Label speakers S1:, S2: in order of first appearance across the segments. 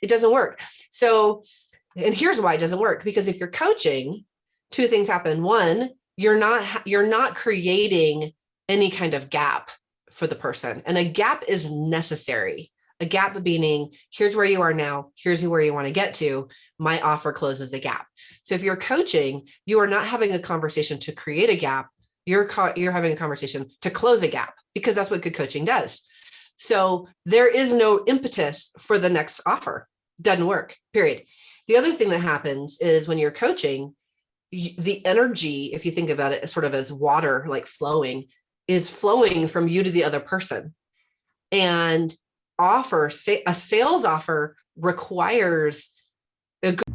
S1: It doesn't work. So, and here's why it doesn't work, because if you're coaching, two things happen. One, you're not creating any kind of gap for the person. And a gap is necessary. A gap meaning, here's where you are now, here's where you want to get to. My offer closes the gap. So if you're coaching, you are not having a conversation to create a gap. You're having a conversation to close a gap, because that's what good coaching does. So there is no impetus for the next offer. Doesn't work, period. The other thing that happens is when you're coaching, the energy, if you think about it sort of as water, like flowing, is flowing from you to the other person. And a sales offer requires a good.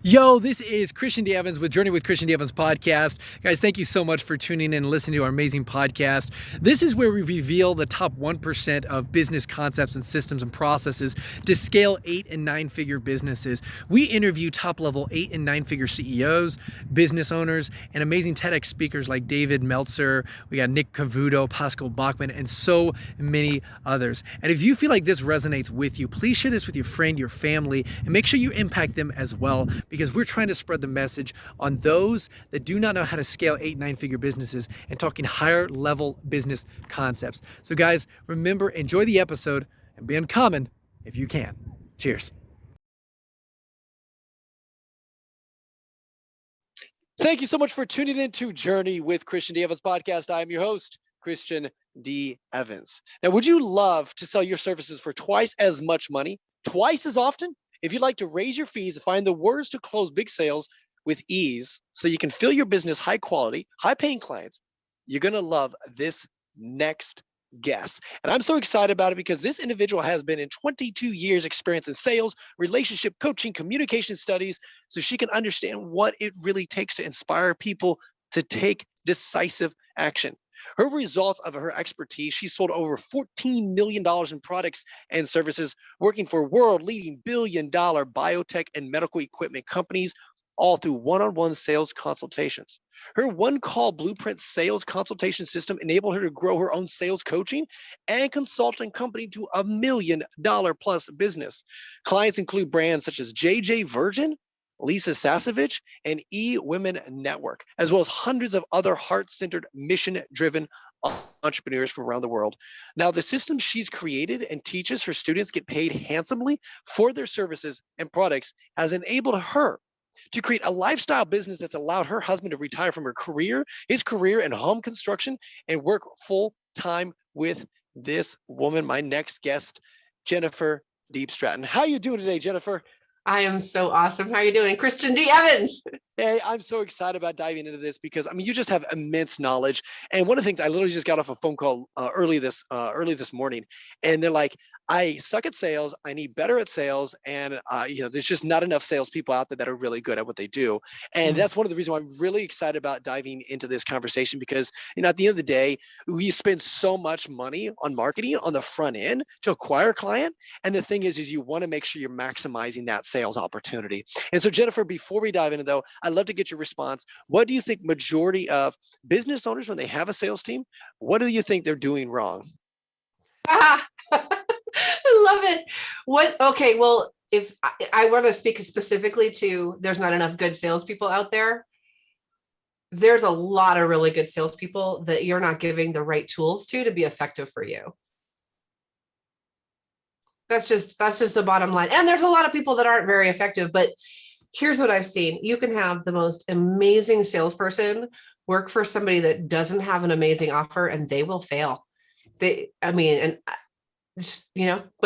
S2: Yo, this is Christian D. Evans with Journey with Christian D. Evans podcast. Guys, thank you so much for tuning in and listening to our amazing podcast. This is where we reveal the top 1% of business concepts and systems and processes to scale 8 and 9-figure businesses. We interview top-level 8 and 9-figure CEOs, business owners, and amazing TEDx speakers like David Meltzer. We got Nick Cavuto, Pascal Bachman, and so many others. And if you feel like this resonates with you, please share this with your friend, your family, and make sure you impact them as well, because we're trying to spread the message on those that do not know how to scale 8, 9-figure businesses and talking higher level business concepts. So guys, remember, enjoy the episode and be uncommon if you can. Cheers. Thank you so much for tuning in to Journey with Christian D. Evans podcast. I am your host, Christian D. Evans. Now, would you love to sell your services for twice as much money, twice as often? If you'd like to raise your fees and find the words to close big sales with ease so you can fill your business high quality, high paying clients, you're going to love this next guest. And I'm so excited about it because this individual has been in 22 years experience in sales, relationship coaching, communication studies, so she can understand what it really takes to inspire people to take decisive action. Her results of her expertise, she sold over $14 million in products and services, working for world-leading billion-dollar biotech and medical equipment companies, all through one-on-one sales consultations. Her one-call blueprint sales consultation system enabled her to grow her own sales coaching and consulting company to $1 million plus business. Clients include brands such as JJ Virgin, Lisa Sasevich, and E-Women Network, as well as hundreds of other heart-centered, mission-driven entrepreneurs from around the world. Now, the system she's created and teaches her students get paid handsomely for their services and products has enabled her to create a lifestyle business that's allowed her husband to retire from his career in home construction, and work full-time with this woman, my next guest, Jennifer Diepstraten. How are you doing today, Jennifer?
S1: I am so awesome. How are you doing? Christian D. Evans.
S2: Hey, I'm so excited about diving into this because, I mean, you just have immense knowledge. And one of the things, I literally just got off a phone call early this morning, and they're like, I suck at sales. I need better at sales. And, there's just not enough salespeople out there that are really good at what they do. And that's one of the reasons why I'm really excited about diving into this conversation, because, at the end of the day, we spend so much money on marketing on the front end to acquire a client. And the thing is you want to make sure you're maximizing that sales opportunity. And so, Jennifer, before we dive into, though, I'd love to get your response. What do you think majority of business owners, when they have a sales team, what do you think they're doing wrong?
S1: I love it. Okay, well, if I want to speak specifically to, there's not enough good salespeople out there. There's a lot of really good salespeople that you're not giving the right tools to be effective for you. That's just the bottom line. And there's a lot of people that aren't very effective, but here's what I've seen. You can have the most amazing salesperson work for somebody that doesn't have an amazing offer, and they will fail. But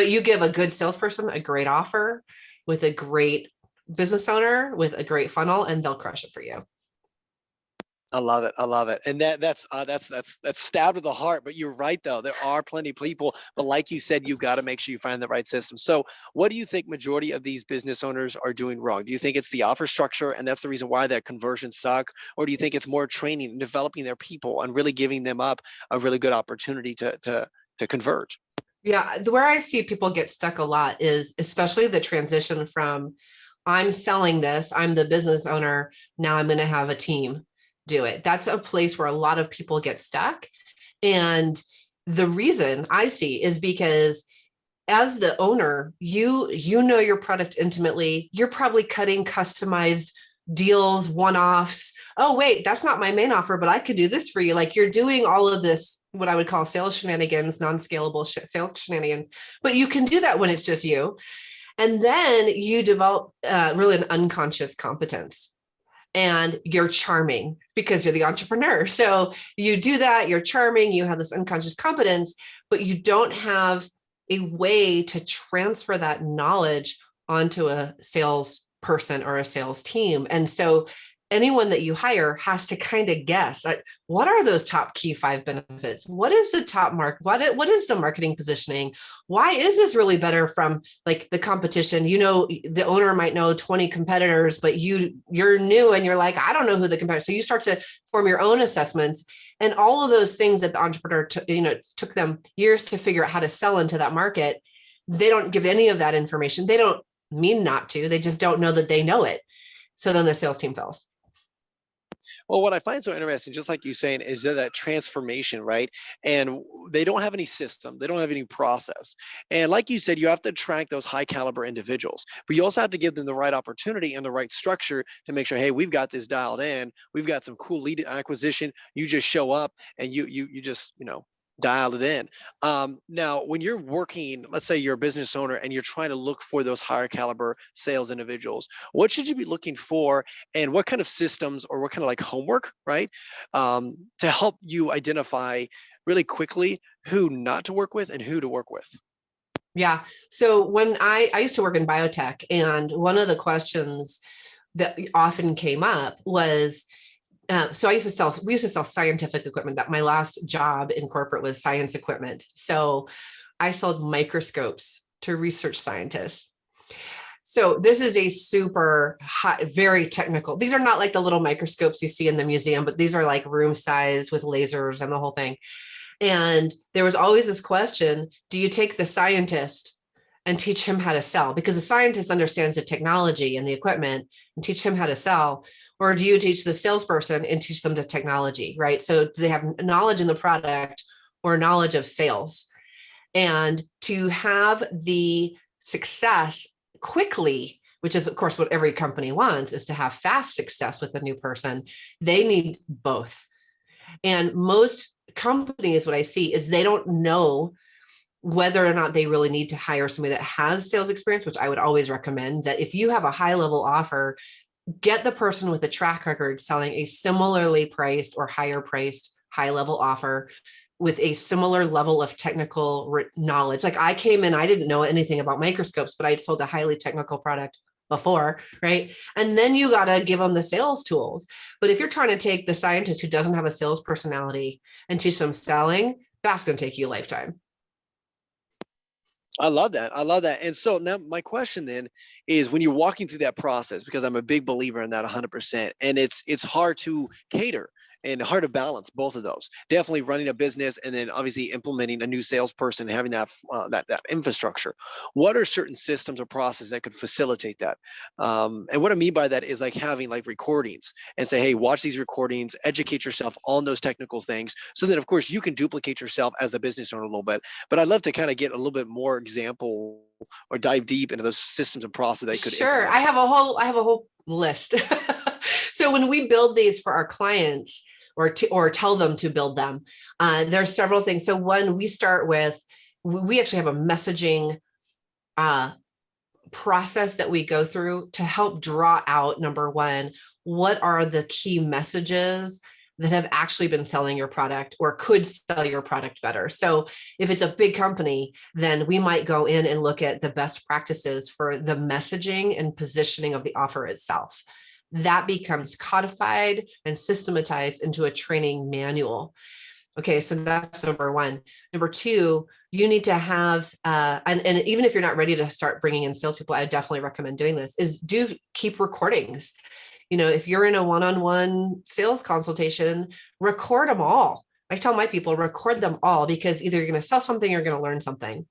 S1: you give a good salesperson a great offer with a great business owner with a great funnel, and they'll crush it for you.
S2: I love it. And that's stabbed to the heart, but you're right though. There are plenty of people, but like you said, you've got to make sure you find the right system. So what do you think majority of these business owners are doing wrong? Do you think it's the offer structure and that's the reason why that conversions suck? Or do you think it's more training and developing their people and really giving them up a really good opportunity to convert?
S1: Yeah, where I see people get stuck a lot is especially the transition from I'm selling this, I'm the business owner, now I'm going to have a team do it. That's a place where a lot of people get stuck. And the reason I see is because as the owner, you know your product intimately. You're probably cutting customized deals, one-offs. Oh, wait, that's not my main offer, but I could do this for you. Like you're doing all of this, what I would call sales shenanigans, non-scalable sales shenanigans, but you can do that when it's just you. And then you develop really an unconscious competence. And you're charming because you're the entrepreneur. So you do that, you're charming, you have this unconscious competence, but you don't have a way to transfer that knowledge onto a sales person or a sales team. And so anyone that you hire has to kind of guess, like, what are those top key 5 benefits? What is the top mark? What is the marketing positioning? Why is this really better from like the competition? You know, the owner might know 20 competitors, but you're new and you're like, I don't know who the competitor. So you start to form your own assessments, and all of those things that the entrepreneur took them years to figure out how to sell into that market. They don't give any of that information. They don't mean not to. They just don't know that they know it. So then the sales team fails.
S2: Well, what I find so interesting, just like you saying, is that transformation, right? And they don't have any system, they don't have any process. And like you said, you have to attract those high caliber individuals, but you also have to give them the right opportunity and the right structure to make sure, hey, we've got this dialed in. We've got some cool lead acquisition. You just show up and you just, dialed it in. Now, when you're working, let's say you're a business owner and you're trying to look for those higher caliber sales individuals, what should you be looking for, and what kind of systems or what kind of like homework, right, to help you identify really quickly who not to work with and who to work with?
S1: Yeah. So when I used to work in biotech, and one of the questions that often came up was, so we used to sell scientific equipment. That my last job in corporate was science equipment. So I sold microscopes to research scientists. So this is a super high, very technical. These are not like the little microscopes you see in the museum, but these are like room size with lasers and the whole thing. And there was always this question, do you take the scientist and teach him how to sell? Because the scientist understands the technology and the equipment and teach him how to sell. Or do you teach the salesperson and teach them the technology, right? So do they have knowledge in the product or knowledge of sales? And to have the success quickly, which is of course what every company wants, is to have fast success with a new person, they need both. And most companies, what I see is they don't know whether or not they really need to hire somebody that has sales experience, which I would always recommend that if you have a high level offer, get the person with a track record selling a similarly priced or higher priced high level offer with a similar level of technical knowledge. Like I came in, I didn't know anything about microscopes, but I sold a highly technical product before, right? And then you got to give them the sales tools. But if you're trying to take the scientist who doesn't have a sales personality and teach them selling, that's going to take you a lifetime.
S2: I love that. I love that. And so now my question then is, when you're walking through that process, because I'm a big believer in that 100%, and it's hard to cater and hard to balance both of those. Definitely running a business and then obviously implementing a new salesperson, having that infrastructure. What are certain systems or processes that could facilitate that? And what I mean by that is like having like recordings and say, hey, watch these recordings, educate yourself on those technical things, so that of course you can duplicate yourself as a business owner a little bit. But I'd love to kind of get a little bit more example or dive deep into those systems and processes that could.
S1: Sure,
S2: implement.
S1: I have a whole list. So when we build these for our clients, or tell them to build them, there's several things. So one, we start with, we actually have a messaging process that we go through to help draw out, number one, what are the key messages that have actually been selling your product or could sell your product better. So if it's a big company, then we might go in and look at the best practices for the messaging and positioning of the offer itself. That becomes codified and systematized into a training manual. Okay, so that's number one. Number two, you need to have, and even if you're not ready to start bringing in salespeople, I definitely recommend doing this, is do keep recordings. If you're in a one-on-one sales consultation, record them all. I tell my people, record them all, because either you're going to sell something or you're going to learn something.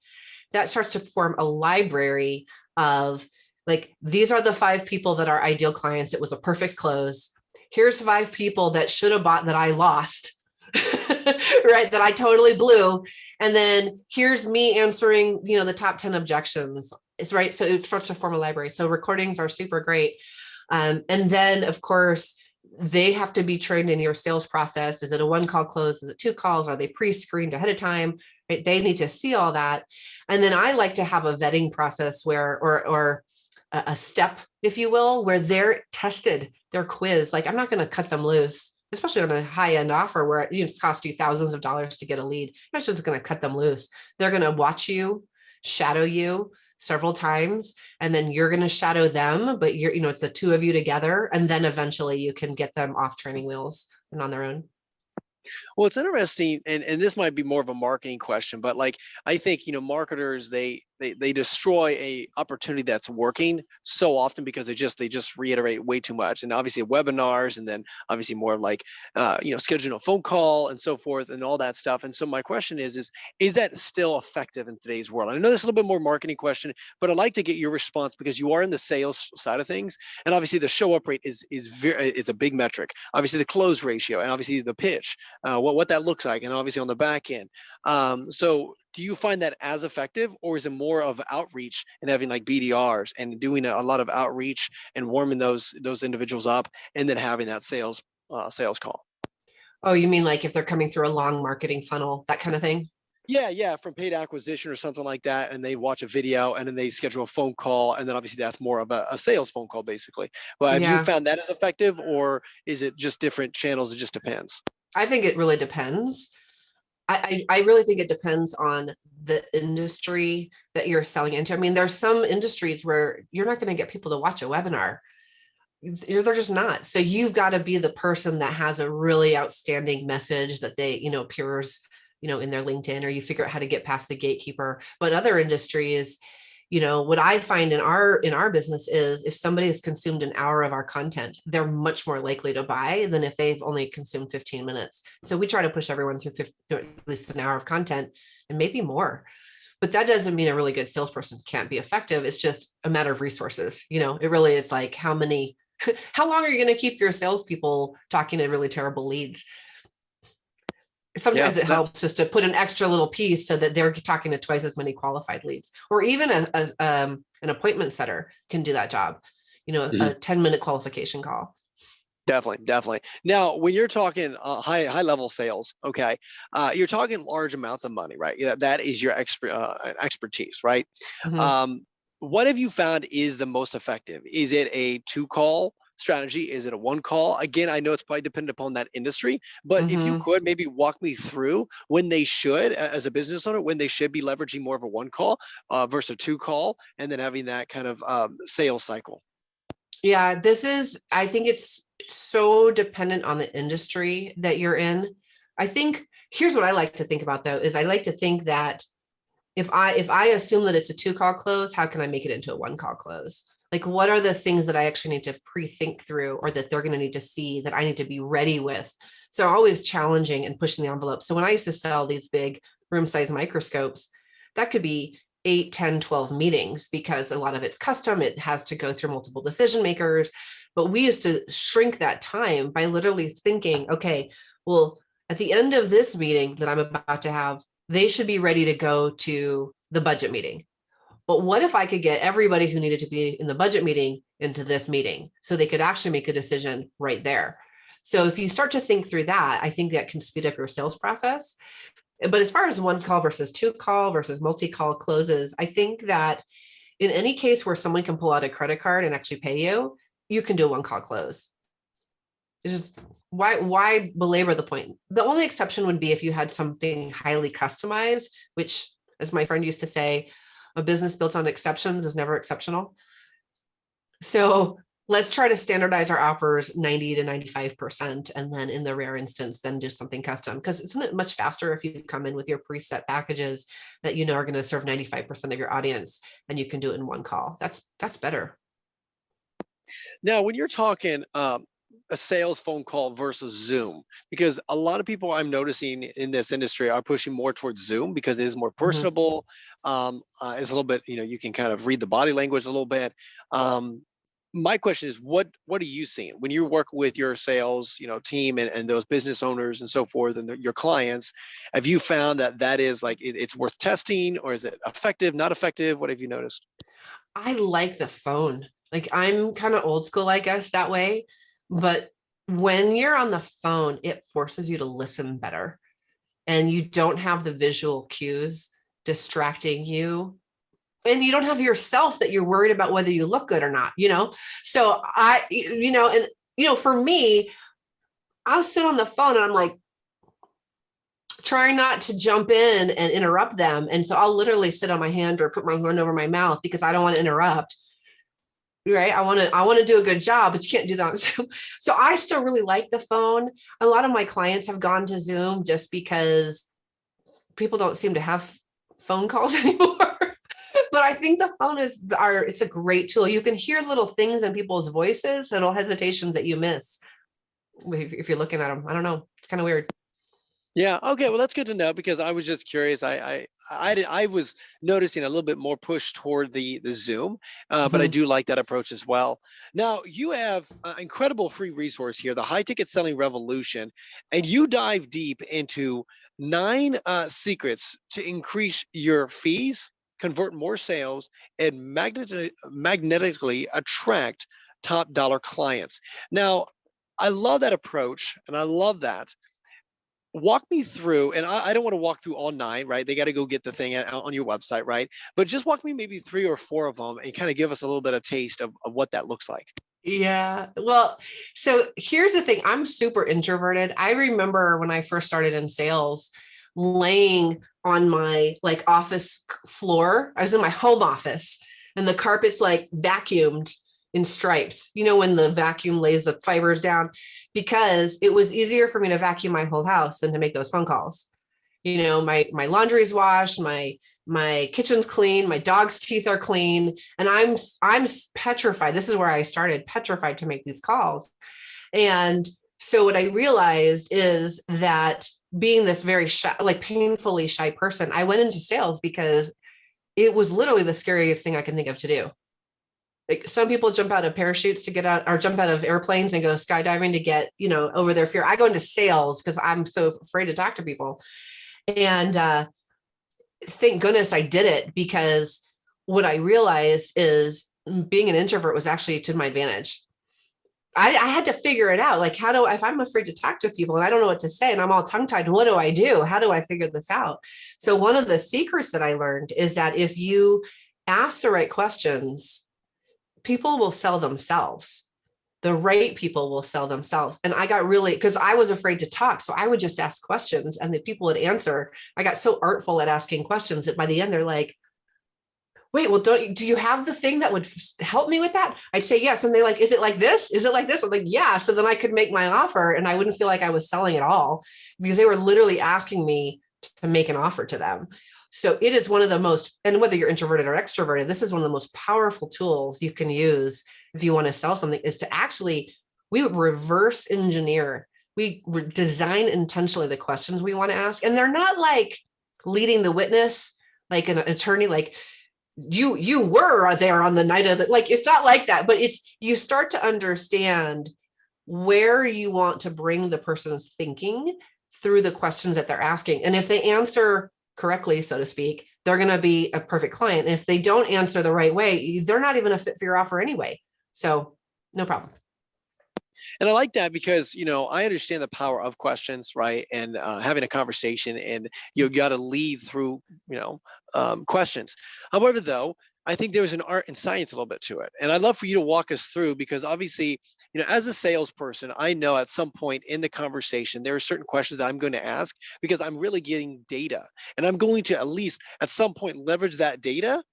S1: That starts to form a library of, like, these are the 5 people that are ideal clients. It was a perfect close. Here's 5 people that should have bought that I lost. right, that I totally blew. And then here's me answering, the top 10 objections. It's right. So it starts to form a library. So recordings are super great. And then of course, they have to be trained in your sales process. Is it a one call close? Is it two calls? Are they pre-screened ahead of time? Right? They need to see all that. And then I like to have a vetting process where, or a step, if you will, where they're tested, they're quizzed. Like I'm not going to cut them loose, especially on a high end offer where it's cost you thousands of dollars to get a lead. I'm not just going to cut them loose. They're going to watch you, shadow you several times, and then you're going to shadow them, but it's the two of you together. And then eventually you can get them off training wheels and on their own.
S2: Well, it's interesting, and this might be more of a marketing question, but like I think marketers they destroy a opportunity that's working so often because they just reiterate way too much, and obviously webinars, and then obviously more like scheduling a phone call and so forth and all that stuff. And so my question is that still effective in today's world? I know this is a little bit more marketing question, but I'd like to get your response because you are in the sales side of things, and obviously the show up rate is a big metric. Obviously the close ratio, and obviously the pitch. What that looks like, and obviously on the back end. So do you find that as effective, or is it more of outreach and having like BDRs and doing a lot of outreach and warming those individuals up and then having that sales call?
S1: Oh, you mean like if they're coming through a long marketing funnel, that kind of thing?
S2: Yeah, from paid acquisition or something like that, and they watch a video and then they schedule a phone call, and then obviously that's more of a sales phone call basically. But have you
S1: Yeah,
S2: found that as effective, or is it just different channels? It just depends.
S1: I think it really depends. I really think it depends on the industry that you're selling into. I mean, there's some industries where you're not going to get people to watch a webinar. They're just not. So you've got to be the person that has a really outstanding message that they, appears, in their LinkedIn, or you figure out how to get past the gatekeeper. But other industries, what I find in our business is if somebody has consumed an hour of our content, they're much more likely to buy than if they've only consumed 15 minutes. So we try to push everyone through at least an hour of content and maybe more. But that doesn't mean a really good salesperson can't be effective. It's just a matter of resources. It really is like how long are you going to keep your salespeople talking to really terrible leads? Sometimes it helps just to put an extra little piece so that they're talking to twice as many qualified leads, or even an appointment setter can do that job, a 10-minute qualification call.
S2: Definitely. Now, when you're talking high level sales, okay, you're talking large amounts of money, right? Yeah, that is your expertise, right?
S1: Mm-hmm.
S2: What have you found is the most effective? Is it a 2-call strategy? Is it a 1-call? Again, I know it's probably dependent upon that industry, but if you could maybe walk me through when they should, as a business owner, when they should be leveraging more of a 1-call versus a 2-call, and then having that kind of sales cycle.
S1: Yeah, I think it's so dependent on the industry that you're in. I think here's what I like to think about though, is I like to think that if I assume that it's a 2-call close, how can I make it into a 1-call close? Like, what are the things that I actually need to pre-think through, or that they're going to need to see, that I need to be ready with? So always challenging and pushing the envelope. So when I used to sell these big room size microscopes, that could be 8, 10, 12 meetings, because a lot of it's custom. It has to go through multiple decision makers. But we used to shrink that time by literally thinking, okay, well, at the end of this meeting that I'm about to have, they should be ready to go to the budget meeting. But what if I could get everybody who needed to be in the budget meeting into this meeting so they could actually make a decision right there? So if you start to think through that, I think that can speed up your sales process. But as far as 1-call versus 2-call versus multi-call closes, I think that in any case where someone can pull out a credit card and actually pay you, you can do a 1-call close. It's just why belabor the point? The only exception would be if you had something highly customized, which, as my friend used to say, a business built on exceptions is never exceptional. So let's try to standardize our offers 90 to 95%. And then in the rare instance, then do something custom, because isn't it much faster if you come in with your preset packages that are going to serve 95% of your audience, and you can do it in 1 call? That's better.
S2: Now, when you're talking a sales phone call versus Zoom, because a lot of people I'm noticing in this industry are pushing more towards Zoom because it is more personable. It's a little bit, you can kind of read the body language a little bit. my question is, what are you seeing when you work with your sales, team and those business owners and so forth and your clients? Have you found that is like it's worth testing, or is it effective, not effective? What have you noticed?
S1: I like the phone. Like I'm kind of old school, I guess, that way. But when you're on the phone, it forces you to listen better. And you don't have the visual cues distracting you. And you don't have yourself that you're worried about whether you look good or not. So for me, I'll sit on the phone and I'm like, trying not to jump in and interrupt them. And so I'll literally sit on my hand or put my hand over my mouth because I don't want to interrupt. Right. I want to do a good job, but you can't do that on Zoom. So I still really like the phone. A lot of my clients have gone to Zoom just because people don't seem to have phone calls anymore. But I think the phone it's a great tool. You can hear little things in people's voices, little hesitations that you miss if you're looking at them. I don't know. It's kind of weird.
S2: Yeah. Okay. Well, that's good to know, because I was just curious. I was noticing a little bit more push toward the Zoom, but I do like that approach as well. Now, you have an incredible free resource here, the High Ticket Selling Revolution, and you dive deep into 9 secrets to increase your fees, convert more sales, and magnetically attract top dollar clients. Now, I love that approach, and I love that. Walk me through, and I don't want to walk through all 9, right? They got to go get the thing out on your website, right? But just walk me maybe 3 or 4 of them and kind of give us a little bit of taste of what that looks like.
S1: Yeah. Well, so here's the thing. I'm super introverted. I remember when I first started in sales, laying on my like office floor. I was in my home office and the carpet's like vacuumed in stripes, when the vacuum lays the fibers down, because it was easier for me to vacuum my whole house than to make those phone calls. My laundry's washed, my kitchen's clean, my dog's teeth are clean, and I'm petrified. This is where I started, petrified to make these calls. And so what I realized is that being this very shy, like painfully shy person, I went into sales because it was literally the scariest thing I can think of to do. Like some people jump out of parachutes to get out, or jump out of airplanes and go skydiving to get, over their fear. I go into sales because I'm so afraid to talk to people. And thank goodness I did it, because what I realized is being an introvert was actually to my advantage. I had to figure it out. Like, if I'm afraid to talk to people and I don't know what to say and I'm all tongue tied, what do I do? How do I figure this out? So one of the secrets that I learned is that if you ask the right questions, people will sell themselves. The right people will sell themselves. And I got really, because I was afraid to talk. So I would just ask questions and the people would answer. I got so artful at asking questions that by the end, they're like, wait, well, do you have the thing that would help me with that? I'd say yes. And they're like, is it like this? Is it like this? I'm like, yeah. So then I could make my offer and I wouldn't feel like I was selling at all, because they were literally asking me to make an offer to them. So it is one of the most, and whether you're introverted or extroverted, this is one of the most powerful tools you can use if you want to sell something, is to actually, we would reverse engineer. We design intentionally the questions we want to ask. And they're not like leading the witness, like an attorney, like you were there on the night of the, like, it's not like that, but you start to understand where you want to bring the person's thinking through the questions that they're asking. And if they answer correctly, so to speak, they're going to be a perfect client. And if they don't answer the right way, they're not even a fit for your offer anyway. So no problem.
S2: And I like that because, I understand the power of questions, right? And having a conversation, and you got to lead through, questions. However, though, I think there's an art and science a little bit to it. And I'd love for you to walk us through, because obviously, as a salesperson, I know at some point in the conversation, there are certain questions that I'm going to ask because I'm really getting data, and I'm going to at least at some point leverage that data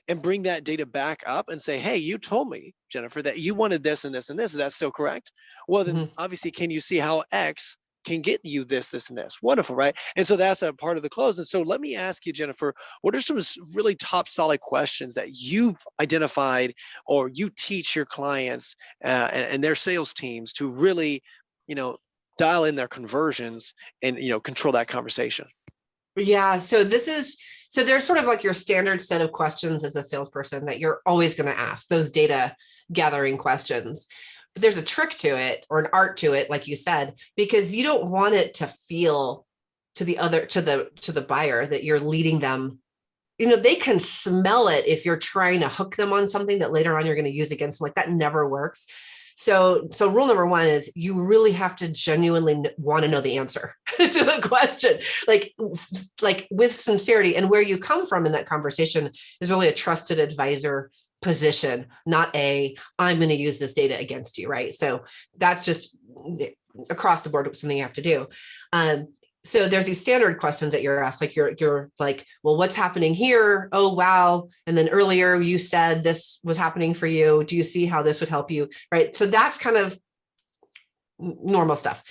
S2: and bring that data back up and say, hey, you told me, Jennifer, that you wanted this and this and this. Is that still correct? Well, then obviously, can you see how X can get you this, this, and this? Wonderful, right? And so that's a part of the close. And so let me ask you, Jennifer, what are some really top solid questions that you've identified or you teach your clients and their sales teams to really, dial in their conversions and, control that conversation?
S1: Yeah. So there's sort of like your standard set of questions as a salesperson that you're always going to ask, those data gathering questions. But there's a trick to it, or an art to it, like you said, because you don't want it to feel to the buyer that you're leading them. They can smell it if you're trying to hook them on something that later on you're going to use against them. Like, that never works. So rule number one is you really have to genuinely want to know the answer to the question, like with sincerity. And where you come from in that conversation is really a trusted advisor position, not I'm going to use this data against you, right? So that's just across the board something you have to do. So there's these standard questions that you're asked, like you're like, well, what's happening here? Oh, wow. And then earlier you said this was happening for you. Do you see how this would help you? Right. So that's kind of normal stuff.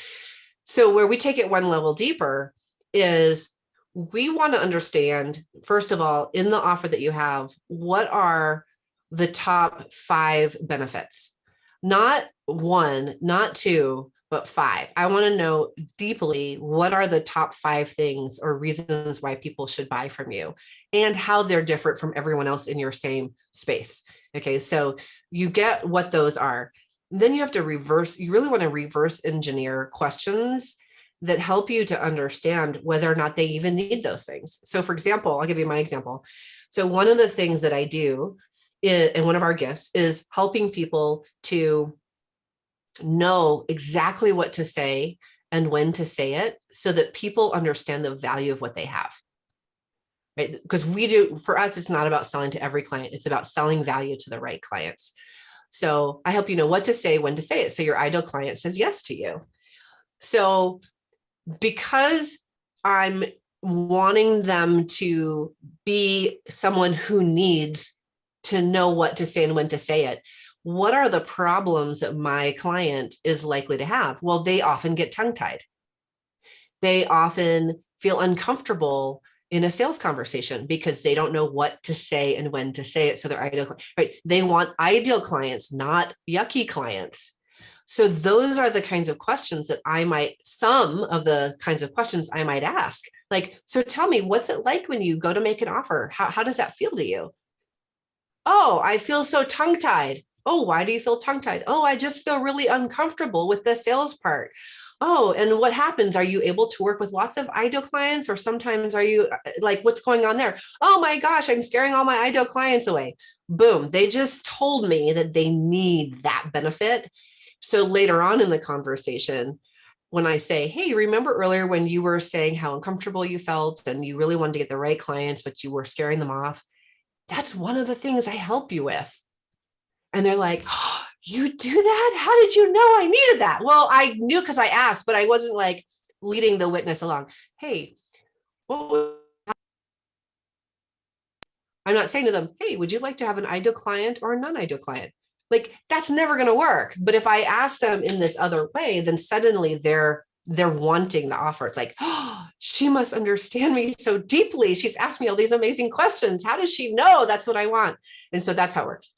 S1: So where we take it one level deeper is we want to understand, first of all, in the offer that you have, what are the top 5 benefits? Not 1, not 2, but 5. I want to know deeply, what are the top 5 things or reasons why people should buy from you, and how they're different from everyone else in your same space. Okay, so you get what those are. Then you have to you really want to reverse engineer questions that help you to understand whether or not they even need those things. So for example, I'll give you my example. So one of the things that I do and one of our gifts is helping people to know exactly what to say and when to say it, so that people understand the value of what they have. Right? Because for us, it's not about selling to every client. It's about selling value to the right clients. So I help you know what to say, when to say it, so your ideal client says yes to you. So because I'm wanting them to be someone who needs to know what to say and when to say it, what are the problems that my client is likely to have? Well, they often get tongue-tied. They often feel uncomfortable in a sales conversation because they don't know what to say and when to say it. So they're ideal, right? They want ideal clients, not yucky clients. So those are the kinds of questions that some of the kinds of questions I might ask. Like, so tell me, what's it like when you go to make an offer? How does that feel to you? Oh, I feel so tongue-tied. Oh, why do you feel tongue-tied? Oh, I just feel really uncomfortable with the sales part. Oh, and what happens? Are you able to work with lots of ideal clients, or sometimes are you like, what's going on there? Oh my gosh, I'm scaring all my ideal clients away. Boom. They just told me that they need that benefit. So later on in the conversation, when I say, hey, remember earlier when you were saying how uncomfortable you felt and you really wanted to get the right clients, but you were scaring them off? That's one of the things I help you with. And they're like, oh, you do that? How did you know I needed that? Well, I knew because I asked, but I wasn't like leading the witness along. Hey, I'm not saying to them, hey, would you like to have an ideal client or a non-ideal client? Like, that's never going to work. But if I ask them in this other way, then suddenly they're wanting the offer. It's like, oh, she must understand me so deeply. She's asked me all these amazing questions. How does she know that's what I want? And so that's how it works.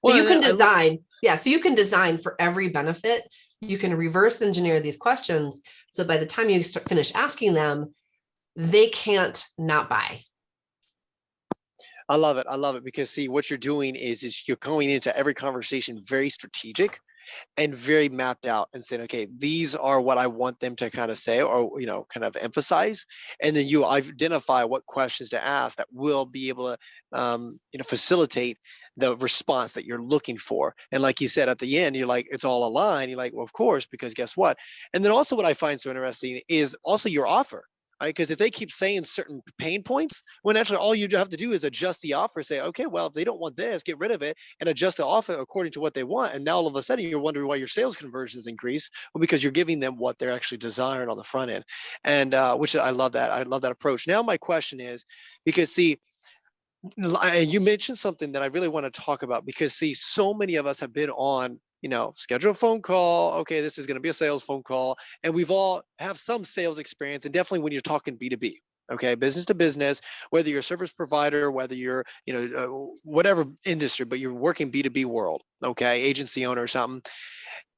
S1: So you can design, so you can design for every benefit. You can reverse engineer these questions. So by the time you finish asking them, they can't not buy.
S2: I love it. I love it because see, what you're doing is you're going into every conversation very strategic and very mapped out and saying, okay, these are what I want them to kind of say or, kind of emphasize. And then you identify what questions to ask that will be able to, facilitate the response that you're looking for. And like you said, at the end, you're like, it's all aligned. You're like, well, of course, because guess what? And then also what I find so interesting is also your offer. Right? Because if they keep saying certain pain points, when actually all you have to do is adjust the offer, say, okay, well, if they don't want this, get rid of it and adjust the offer according to what they want. And now all of a sudden you're wondering why your sales conversions increase. Well, because you're giving them what they're actually desiring on the front end. And which I love that. I love that approach. Now my question is, because see, you mentioned something that I really want to talk about because see, so many of us have been on schedule a phone call. Okay, this is going to be a sales phone call. And we've all have some sales experience. And definitely when you're talking B2B, okay, business to business, whether you're a service provider, whether you're, whatever industry, but you're working B2B world, okay, agency owner or something.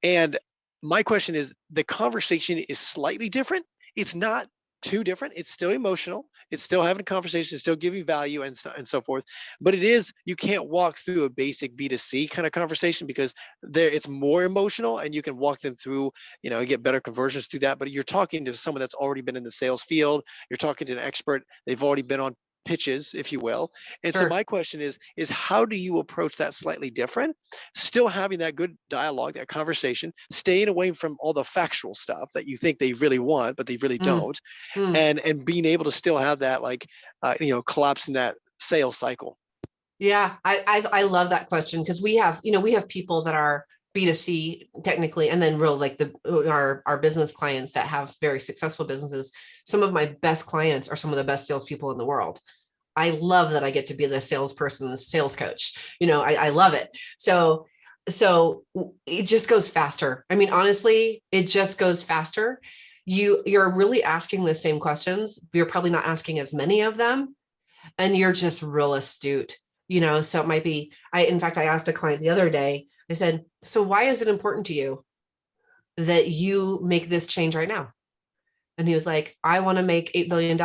S2: And my question is, the conversation is slightly different. It's not too different. It's still emotional. It's still having a conversation, it's still giving value and so forth. But it is, you can't walk through a basic B2C kind of conversation because there it's more emotional and you can walk them through, get better conversions through that. But you're talking to someone that's already been in the sales field. You're talking to an expert. They've already been on pitches, if you will. And so
S1: Sure.
S2: my question is how do you approach that slightly different, still having that good dialogue, that conversation, staying away from all the factual stuff that you think they really want, but they really
S1: Mm,
S2: don't,
S1: mm.
S2: and being able to still have that collapsing that sales cycle?
S1: Yeah, I love that question because we have people that are B2C technically, and then real like our business clients that have very successful businesses. Some of my best clients are some of the best salespeople in the world. I love that I get to be the salesperson, the sales coach. I love it. So it just goes faster. I mean, honestly, it just goes faster. You're really asking the same questions. You're probably not asking as many of them, and you're just real astute. So it might be, in fact, I asked a client the other day, I said, so why is it important to you that you make this change right now? And he was like, I want to make $8 billion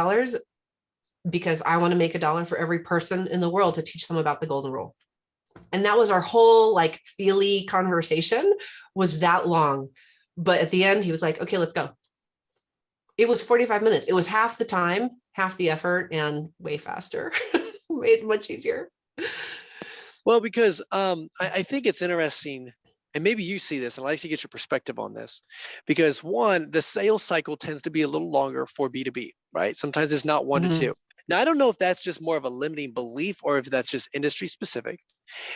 S1: because I want to make $1 for every person in the world to teach them about the golden rule. And that was our whole like feely conversation, was that long. But at the end, he was like, okay, let's go. It was 45 minutes. It was half the time, half the effort, and way faster. Made it much easier.
S2: Well, because I think it's interesting, and maybe you see this, and I'd like to get your perspective on this, because one, the sales cycle tends to be a little longer for B2B, right? Sometimes it's not 1 to 2. Now, I don't know if that's just more of a limiting belief or if that's just industry specific.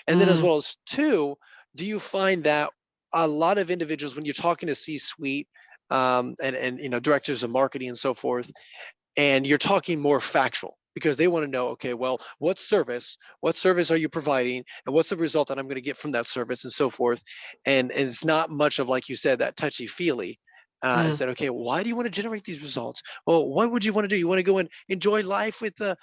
S2: And then as well as 2, do you find that a lot of individuals, when you're talking to C-suite and directors of marketing and so forth, and you're talking more factual because they want to know, okay, well, what service are you providing, and what's the result that I'm going to get from that service and so forth. And it's not much of, like you said, that touchy feely. And said, okay, why do you want to generate these results? Well, what would you want to do? You want to go and enjoy life with the,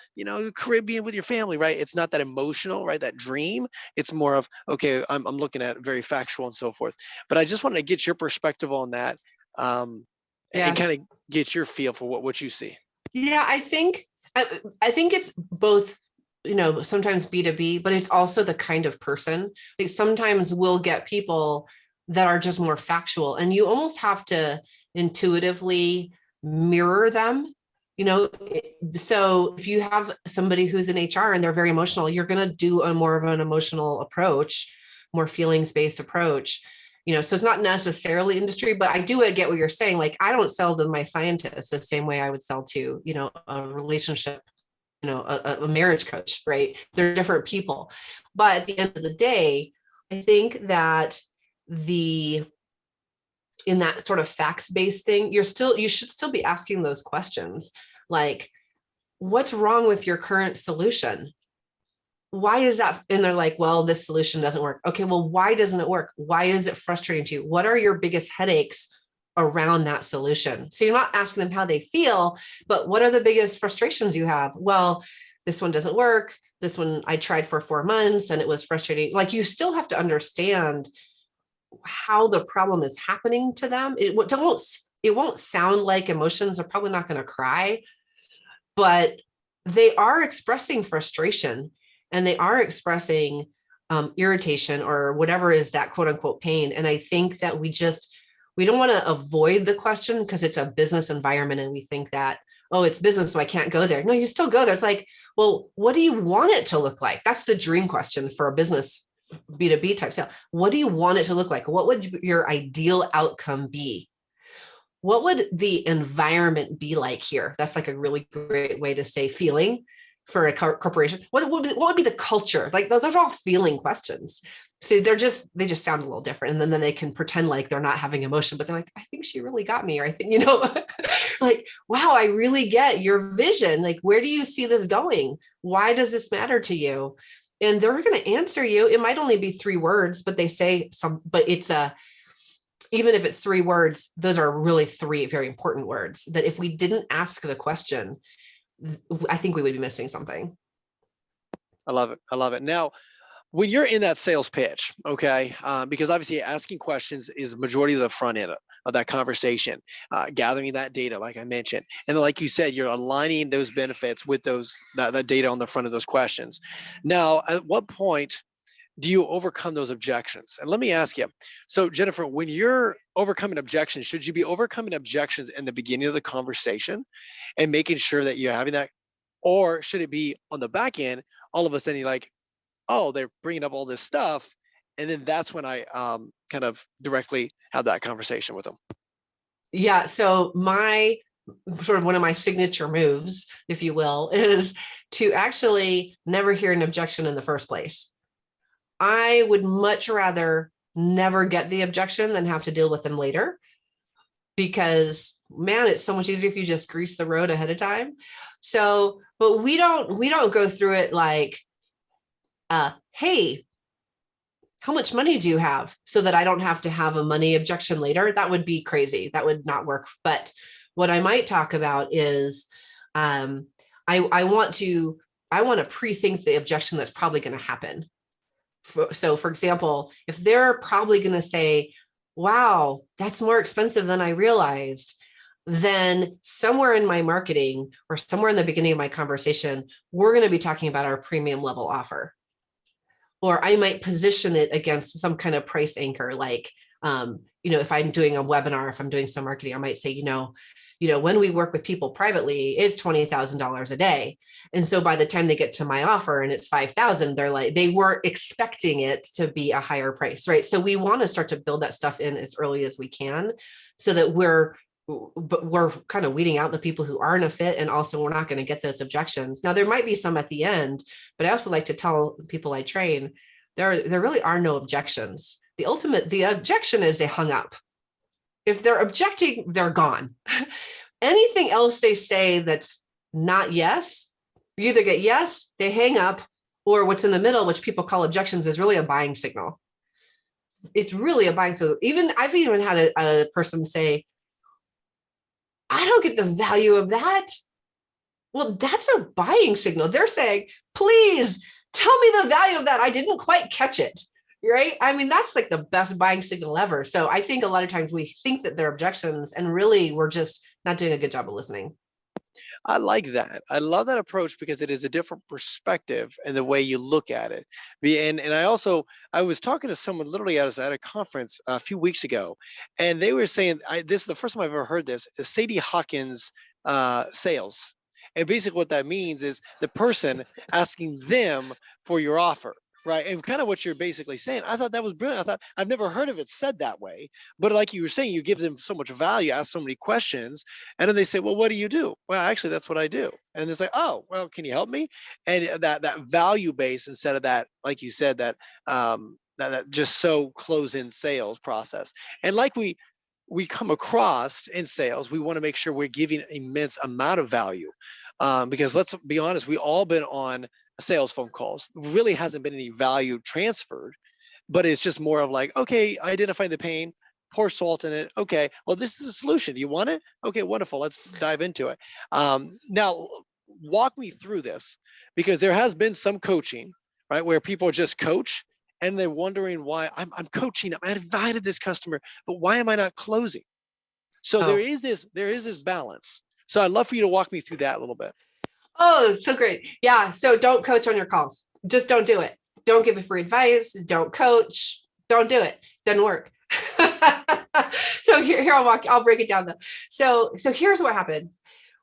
S2: Caribbean with your family, right? It's not that emotional, right? That dream. It's more of, okay, I'm looking at very factual and so forth. But I just wanted to get your perspective on that, and kind of get your feel for what you see.
S1: Yeah, I think it's both, sometimes B2B, but it's also the kind of person. Like sometimes we'll get people that are just more factual, and you almost have to intuitively mirror them. So if you have somebody who's in HR and they're very emotional, you're going to do a more of an emotional approach, more feelings-based approach. So it's not necessarily industry, but I do get what you're saying. Like, I don't sell to my scientists the same way I would sell to, a relationship, a marriage coach, right? They're different people. But at the end of the day, I think that in that sort of facts-based thing, you should still be asking those questions. Like, what's wrong with your current solution? Why is that? And they're like, well, this solution doesn't work. Okay, well, why doesn't it work? Why is it frustrating to you? What are your biggest headaches around that solution? So you're not asking them how they feel, but what are the biggest frustrations you have? Well, this one doesn't work. This one I tried for 4 months and it was frustrating. Like, you still have to understand how the problem is happening to them. It won't sound like emotions. They're probably not going to cry, but they are expressing frustration, and they are expressing irritation or whatever is that quote unquote pain. And I think that we don't want to avoid the question because it's a business environment and we think that, oh, it's business, so I can't go there. No, you still go there. It's like, well, what do you want it to look like? That's the dream question for a business B2B type sale. What do you want it to look like? What would your ideal outcome be? What would the environment be like here? That's like a really great way to say feeling for a corporation. What would be the culture? Like, those are all feeling questions. So they just sound a little different. And then they can pretend like they're not having emotion, but they're like, I think she really got me. Or I think, like, wow, I really get your vision. Like, where do you see this going? Why does this matter to you? And they're going to answer you. It might only be 3 words, but they say but even if it's 3 words, those are really 3 very important words that if we didn't ask the question, I think we would be missing something.
S2: I love it. Now, when you're in that sales pitch, okay, because obviously asking questions is majority of the front end of that conversation, gathering that data, like I mentioned, and then, like you said, you're aligning those benefits with that data on the front of those questions. Now, at what point do you overcome those objections? And let me ask you, so Jennifer, when you're overcoming objections, should you be overcoming objections in the beginning of the conversation and making sure that you're having that, or should it be on the back end? All of a sudden, you're like, oh, they're bringing up all this stuff, and then that's when I kind of directly have that conversation with them.
S1: Yeah. So my sort of one of my signature moves, if you will, is to actually never hear an objection in the first place. I would much rather never get the objection than have to deal with them later, because man, it's so much easier if you just grease the road ahead of time. So, but we don't go through it like, hey, how much money do you have, so that I don't have to have a money objection later? That would be crazy. That would not work. But what I might talk about is, I want to pre-think the objection that's probably going to happen. So for example, if they're probably going to say, wow, that's more expensive than I realized, then somewhere in my marketing or somewhere in the beginning of my conversation, we're going to be talking about our premium level offer. Or I might position it against some kind of price anchor, like, if I'm doing a webinar, if I'm doing some marketing, I might say, when we work with people privately, it's $20,000 a day. And so by the time they get to my offer and it's 5,000, they're like, they weren't expecting it to be a higher price, right? So we want to start to build that stuff in as early as we can, so that we're kind of weeding out the people who aren't a fit. And also we're not going to get those objections. Now, there might be some at the end, but I also like to tell people I train, there really are no objections. The objection is they hung up. If they're objecting, they're gone. Anything else they say that's not yes, you either get yes, they hang up, or what's in the middle, which people call objections, is really a buying signal. It's really a buying signal. I've even had a person say, I don't get the value of that. Well, that's a buying signal. They're saying, please tell me the value of that. I didn't quite catch it. Right? I mean, that's like the best buying signal ever. So I think a lot of times we think that they're objections, and really we're just not doing a good job of listening.
S2: I like that. I love that approach because it is a different perspective and the way you look at it. And I was talking to someone literally. I was at a conference a few weeks ago, and they were saying, this is the first time I've ever heard this, is Sadie Hawkins sales. And basically what that means is the person asking them for your offer. Right. And kind of what you're basically saying. I thought that was brilliant. I thought, I've never heard of it said that way. But like you were saying, you give them so much value, ask so many questions. And then they say, well, what do you do? Well, actually, that's what I do. And it's like, oh, well, can you help me? And that value base, instead of that, like you said, that just so close in sales process. And like we come across in sales, we want to make sure we're giving an immense amount of value. Because let's be honest, we all been on sales phone calls. Really hasn't been any value transferred, but it's just more of like, okay, identify the pain, pour salt in it. Okay, well, this is the solution. Do you want it? Okay, wonderful. Let's dive into it. Now, walk me through this, because there has been some coaching, right, where people just coach and they're wondering why I'm coaching. I invited this customer, but why am I not closing? So there is this balance. So I'd love for you to walk me through that a little bit.
S1: Oh, so great. Yeah. So don't coach on your calls. Just don't do it. Don't give free advice. Don't coach. Don't do it. Doesn't work. So here I'll break it down though. So here's what happened.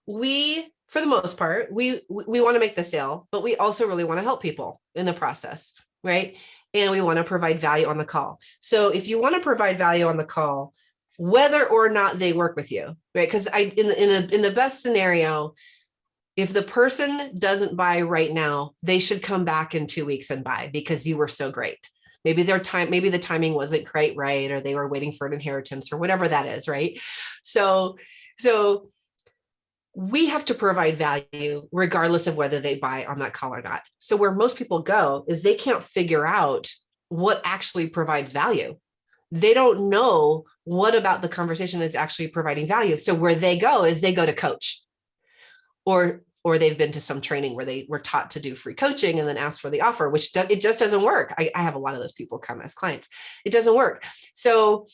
S1: We, for the most part, we want to make the sale, but we also really want to help people in the process, right? And we want to provide value on the call. So if you want to provide value on the call, whether or not they work with you, right? Because in the best scenario, if the person doesn't buy right now, they should come back in 2 weeks and buy, because you were so great. Maybe the timing wasn't quite right, or they were waiting for an inheritance, or whatever that is, right? So we have to provide value regardless of whether they buy on that call or not. So where most people go is they can't figure out what actually provides value. They don't know what about the conversation is actually providing value. So where they go is they go to coach, or or they've been to some training where they were taught to do free coaching and then ask for the offer, which it just doesn't work. I have a lot of those people come as clients. It doesn't work. So,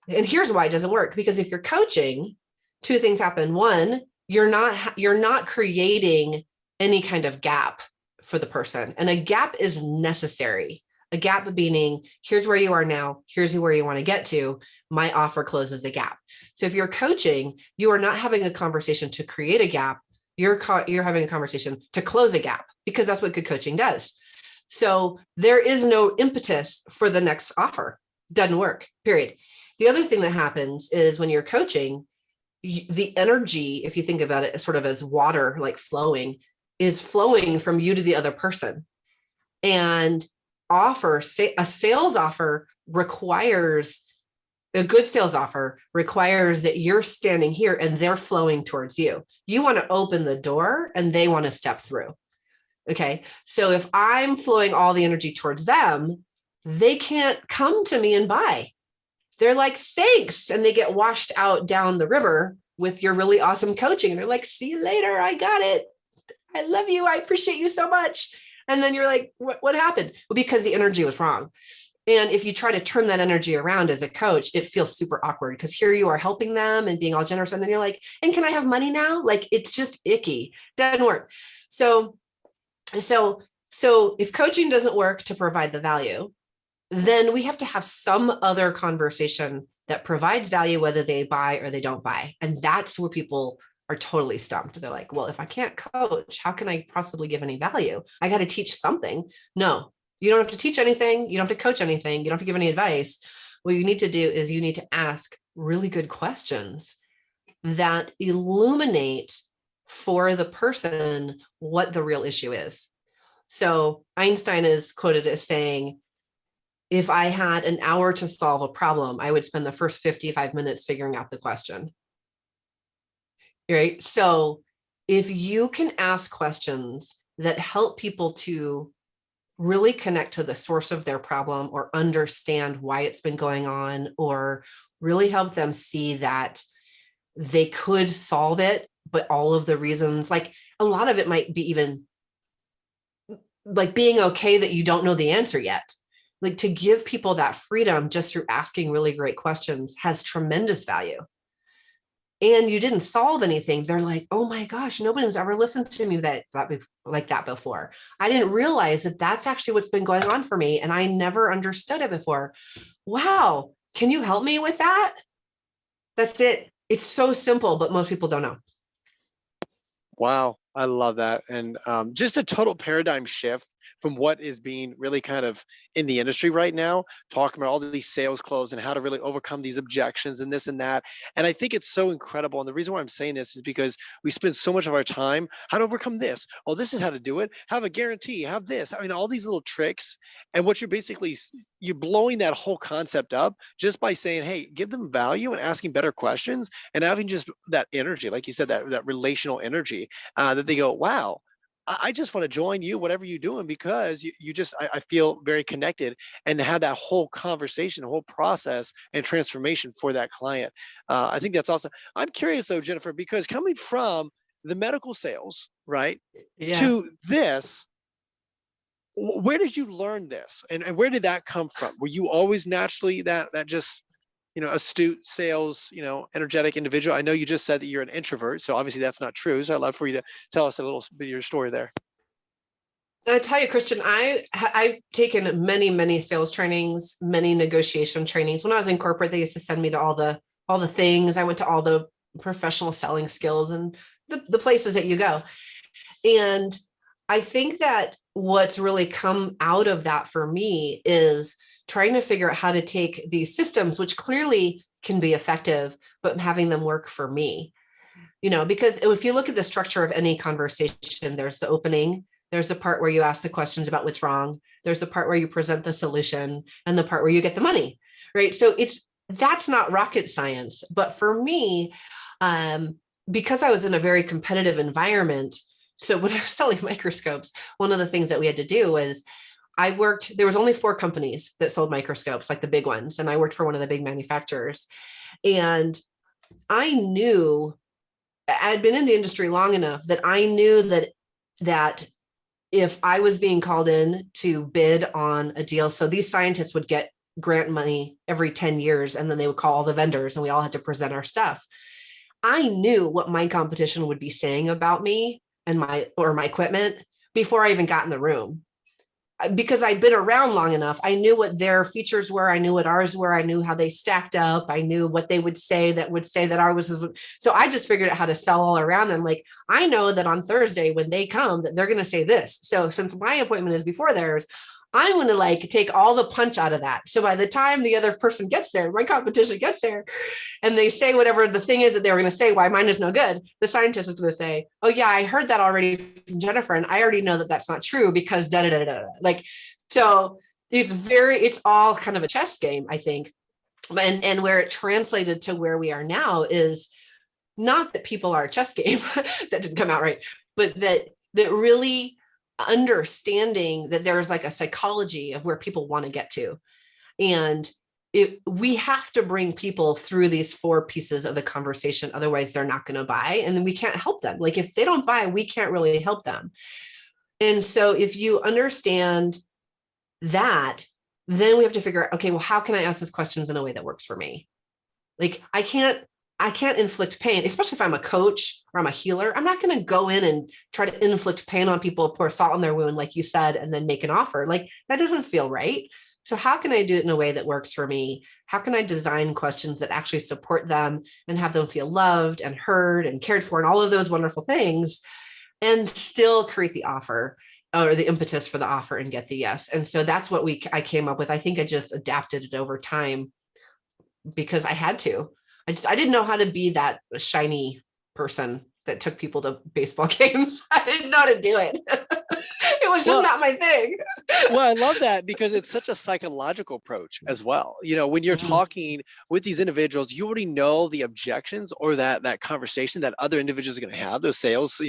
S1: and here's why it doesn't work, because if you're coaching, two things happen. One, you're not creating any kind of gap for the person. And a gap is necessary. A gap meaning, here's where you are now, here's where you want to get to. My offer closes the gap. So if you're coaching, you are not having a conversation to create a gap. You're having a conversation to close a gap, because that's what good coaching does. So there is no impetus for the next offer. Doesn't work, period. The other thing that happens is when you're coaching, the energy, if you think about it sort of as water, like flowing, is flowing from you to the other person. And a sales offer requires, a good sales offer requires that you're standing here and they're flowing towards you. You want to open the door and they want to step through. Okay. So if I'm flowing all the energy towards them, they can't come to me and buy. They're like, thanks. And they get washed out down the river with your really awesome coaching. And they're like, see you later. I got it. I love you. I appreciate you so much. And then you're like, what happened? Well, because the energy was wrong. And if you try to turn that energy around as a coach, it feels super awkward, because here you are helping them and being all generous. And then you're like, and can I have money now? Like, it's just icky. Doesn't work. So if coaching doesn't work to provide the value, then we have to have some other conversation that provides value, whether they buy or they don't buy. And that's where people are totally stumped. They're like, well, if I can't coach, how can I possibly give any value? I got to teach something. No, you don't have to teach anything. You don't have to coach anything. You don't have to give any advice. What you need to do is you need to ask really good questions that illuminate for the person what the real issue is. So Einstein is quoted as saying, if I had an hour to solve a problem, I would spend the first 55 minutes figuring out the question. Right? So if you can ask questions that help people to really connect to the source of their problem, or understand why it's been going on, or really help them see that they could solve it, but all of the reasons, like a lot of it might be even like being okay that you don't know the answer yet. Like, to give people that freedom just through asking really great questions has tremendous value. And you didn't solve anything. They're like, oh my gosh, nobody's ever listened to me like that before. I didn't realize that that's actually what's been going on for me, and I never understood it before. Wow, can you help me with that? That's it. It's so simple, but most people don't know.
S2: Wow, I love that. And just a total paradigm shift from what is being really kind of in the industry right now, talking about all these sales close and how to really overcome these objections and this and that. And I think it's so incredible. And the reason why I'm saying this is because we spend so much of our time, how to overcome this. Oh, this is how to do it. Have a guarantee, have this. I mean, all these little tricks. And what you're blowing that whole concept up just by saying, hey, give them value and asking better questions and having just that energy, like you said, that relational energy, that they go, wow, I just want to join you, whatever you're doing, because I feel very connected, and have that whole conversation, the whole process and transformation for that client. I think that's awesome. I'm curious though, Jennifer, because coming from the medical sales, right,
S1: Yeah.
S2: to this, where did you learn this? And where did that come from? Were you always naturally that just, astute sales, energetic individual? I know you just said that you're an introvert, so obviously that's not true. So I'd love for you to tell us a little bit of your story there.
S1: I tell you, Christian, I've taken many sales trainings, many negotiation trainings. When I was in corporate, they used to send me to all the things. I went to all the professional selling skills and the places that you go. And I think that what's really come out of that for me is trying to figure out how to take these systems, which clearly can be effective, but having them work for me. Because if you look at the structure of any conversation, there's the opening, there's the part where you ask the questions about what's wrong, there's the part where you present the solution, and the part where you get the money, right? So that's not rocket science. But for me, because I was in a very competitive environment, so when I was selling microscopes, one of the things that we had to do was there was only 4 companies that sold microscopes, like the big ones. And I worked for one of the big manufacturers. And I knew I'd been in the industry long enough that I knew that if I was being called in to bid on a deal, so these scientists would get grant money every 10 years, and then they would call all the vendors and we all had to present our stuff. I knew what my competition would be saying about me and my equipment before I even got in the room. Because I'd been around long enough, I knew what their features were. I knew what ours were. I knew how they stacked up. I knew what they would say that ours was. So I just figured out how to sell all around them. Like, I know that on Thursday when they come, that they're going to say this. So since my appointment is before theirs, I'm going to like take all the punch out of that. So by the time the other person gets there, my competition gets there, and they say whatever the thing is that they were going to say, why mine is no good, the scientist is going to say, oh yeah, I heard that already from Jennifer, and I already know that that's not true because da da da da. Like, so it's all kind of a chess game, I think. And where it translated to where we are now is not that people are a chess game, that didn't come out right, but that really understanding that there's like a psychology of where people want to get to. And we have to bring people through these 4 pieces of the conversation. Otherwise, they're not going to buy. And then we can't help them. Like, if they don't buy, we can't really help them. And so if you understand that, then we have to figure out, okay, well, how can I ask these questions in a way that works for me? Like, I can't inflict pain, especially if I'm a coach or I'm a healer. I'm not going to go in and try to inflict pain on people, pour salt on their wound, like you said, and then make an offer. Like, that doesn't feel right. So how can I do it in a way that works for me? How can I design questions that actually support them and have them feel loved and heard and cared for and all of those wonderful things, and still create the offer or the impetus for the offer and get the yes? And so that's what I came up with. I think I just adapted it over time because I had to. I didn't know how to be that shiny person that took people to baseball games. I didn't know how to do it. It was just not my thing.
S2: Well, I love that because it's such a psychological approach as well. You know, when you're talking with these individuals, you already know the objections or that conversation that other individuals are going to have, those sales,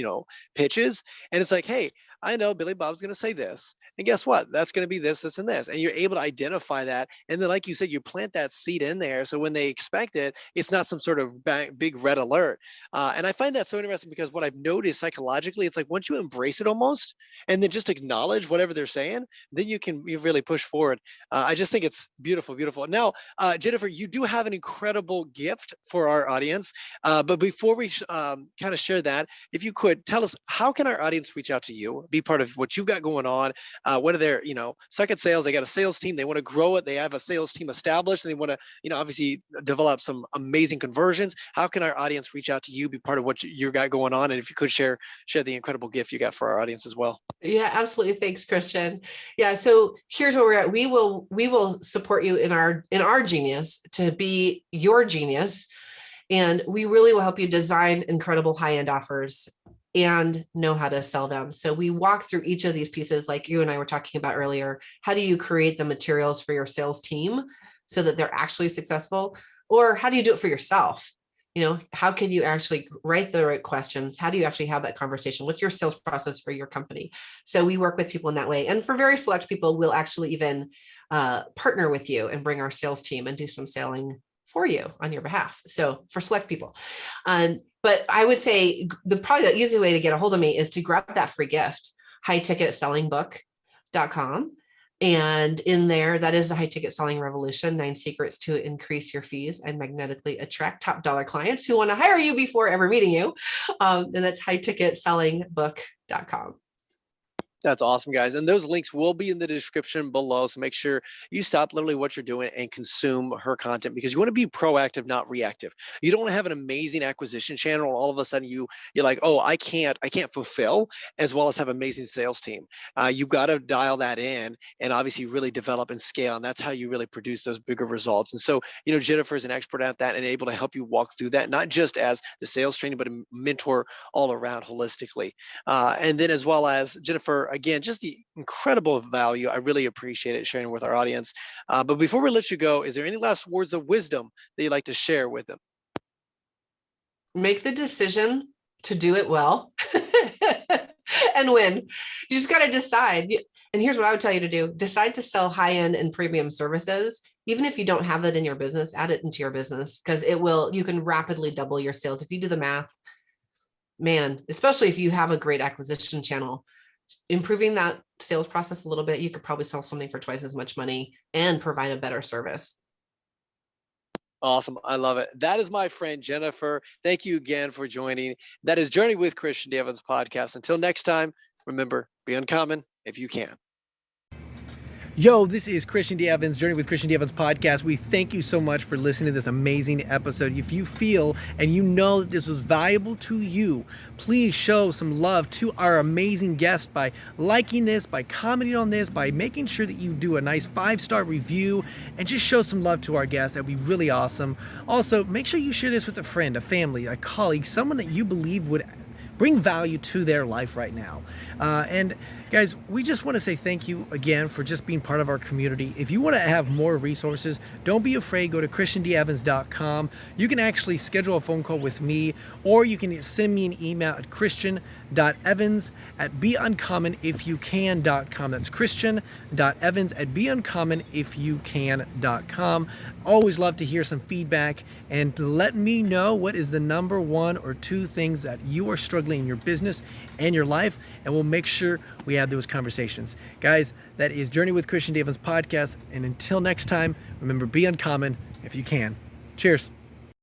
S2: pitches. And it's like, hey, I know Billy Bob's going to say this. And guess what? That's going to be this, this, and this. And you're able to identify that. And then, like you said, you plant that seed in there. So when they expect it, it's not some sort of big red alert. And I find that so interesting because what I've noticed psychologically, it's like once you embrace it almost, and then just acknowledge whatever they're saying, then you really push forward. I just think it's beautiful, beautiful. Now, Jennifer, you do have an incredible gift for our audience. But before we kind of share that, if you could tell us, how can our audience reach out to you, be part of what you've got going on? What are their, suck at sales? They got a sales team. They want to grow it. They have a sales team established, and they want to, obviously develop some amazing conversions. How can our audience reach out to you, be part of what you got going on? And if you could share the incredible gift you got for our audience as well.
S1: Yeah, absolutely. Thanks, Christian. Yeah. So here's where we're at. We will support you in our genius to be your genius. And we really will help you design incredible high-end offers and know how to sell them. So we walk through each of these pieces, like you and I were talking about earlier. How do you create the materials for your sales team so that they're actually successful? Or how do you do it for yourself? How can you actually write the right questions? How do you actually have that conversation? What's your sales process for your company? So we work with people in that way. And for very select people, we'll actually even partner with you and bring our sales team and do some selling for you on your behalf. So for select people. But I would say probably the easy way to get a hold of me is to grab that free gift, highticketsellingbook.com. And in there, that is the High Ticket Selling Revolution, 9 secrets to increase your fees and magnetically attract top dollar clients who want to hire you before ever meeting you. And that's highticketsellingbook.com.
S2: That's awesome, guys. And those links will be in the description below. So make sure you stop literally what you're doing and consume her content, because you want to be proactive, not reactive. You don't want to have an amazing acquisition channel and all of a sudden you're like, oh, I can't fulfill, as well as have an amazing sales team. You've got to dial that in and obviously really develop and scale. And that's how you really produce those bigger results. And so, Jennifer is an expert at that and able to help you walk through that, not just as the sales training, but a mentor all around holistically. And then as well as Jennifer, again, just the incredible value. I really appreciate it sharing with our audience. But before we let you go, is there any last words of wisdom that you'd like to share with them?
S1: Make the decision to do it well and win. You just got to decide. And here's what I would tell you to do. Decide to sell high-end and premium services. Even if you don't have that in your business, add it into your business, because you can rapidly double your sales. If you do the math, man, especially if you have a great acquisition channel, improving that sales process a little bit, you could probably sell something for twice as much money and provide a better service.
S2: Awesome. I love it. That is my friend Jennifer. Thank you again for joining. That is Journey with Christian D. Evans podcast. Until next time, remember, be uncommon if you can. Yo, this is Christian D. Evans, Journey with Christian D. Evans podcast. We thank you so much for listening to this amazing episode. If you feel and you know that this was valuable to you, please show some love to our amazing guest by liking this, by commenting on this, by making sure that you do a nice 5-star review and just show some love to our guest. That'd be really awesome. Also, make sure you share this with a friend, a family, a colleague, someone that you believe would bring value to their life right now. And guys, we just want to say thank you again for just being part of our community. If you want to have more resources, don't be afraid. Go to christiandeevans.com. You can actually schedule a phone call with me, or you can send me an email at christian.evans@beuncommonifyoucan.com. That's christian.evans@beuncommonifyoucan.com. Always love to hear some feedback and let me know what is the number 1 or 2 things that you are struggling in your business and your life, and we'll make sure we have those conversations. Guys, that is Journey with Christian D. Evans podcast, and until next time, remember, be uncommon if you can. Cheers.